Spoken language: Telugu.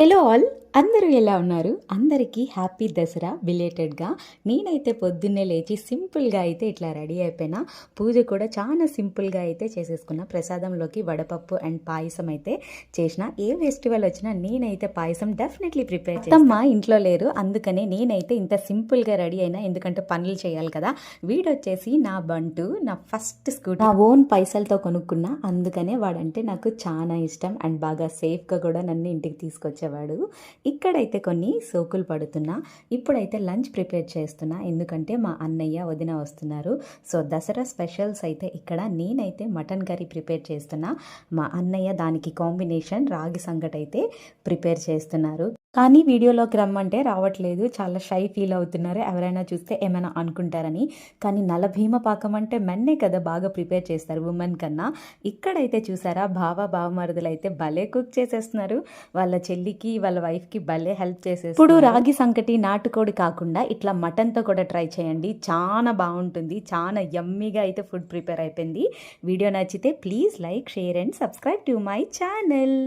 హలో ఆల్, అందరూ ఎలా ఉన్నారు? అందరికీ హ్యాపీ దసరా బిలేటెడ్గా. నేనైతే పొద్దున్నే లేచి సింపుల్గా అయితే ఇట్లా రెడీ అయిపోయినా. పూజ కూడా చాలా సింపుల్గా అయితే చేసేసుకున్నా. ప్రసాదంలోకి వడపప్పు అండ్ పాయసం అయితే చేసిన. ఏ ఫెస్టివల్ వచ్చినా నేనైతే పాయసం డెఫినెట్లీ ప్రిపేర్ చేస్తాను. మా ఇంట్లో లేరు, అందుకనే నేనైతే ఇంత సింపుల్గా రెడీ అయినా. ఎందుకంటే పనులు చేయాలి కదా. వీడొచ్చేసి నా బంటు, నా ఫస్ట్ స్కూటీ నా ఓన్ పైసలతో కొనుక్కున్నా. అందుకనే వాడంటే నాకు చాలా ఇష్టం అండ్ బాగా సేఫ్గా కూడా నన్ను ఇంటికి తీసుకొచ్చాడు. ఇక్కడైతే కొన్ని సోకులు పడుతున్నా. ఇప్పుడైతే లంచ్ ప్రిపేర్ చేస్తున్నా, ఎందుకంటే మా అన్నయ్య వదిన వస్తున్నారు. సో దసరా స్పెషల్స్ అయితే ఇక్కడ నేనైతే మటన్ కర్రీ ప్రిపేర్ చేస్తున్నా. మా అన్నయ్య దానికి కాంబినేషన్ రాగి సంగటి అయితే ప్రిపేర్ చేస్తున్నారు. కానీ వీడియోలోకి రమ్మంటే రావట్లేదు, చాలా షై ఫీల్ అవుతున్నారు. ఎవరైనా చూస్తే ఏమైనా అనుకుంటారని. కానీ నలభీమ పాకం అంటే మెన్నే కదా బాగా ప్రిపేర్ చేస్తారు ఉమెన్ కన్నా. ఇక్కడైతే చూసారా, బావమరుదులు అయితే భలే కుక్ చేసేస్తున్నారు. వాళ్ళ చెల్లికి వాళ్ళ వైఫ్కి భలే హెల్ప్ చేసేస్తారు. ఇప్పుడు రాగి సంకటి నాటుకోడి కాకుండా ఇట్లా మటన్తో కూడా ట్రై చేయండి, చాలా బాగుంటుంది. చాలా యమ్మీగా అయితే ఫుడ్ ప్రిపేర్ అయిపోయింది. వీడియో నచ్చితే please like, share and subscribe to my channel.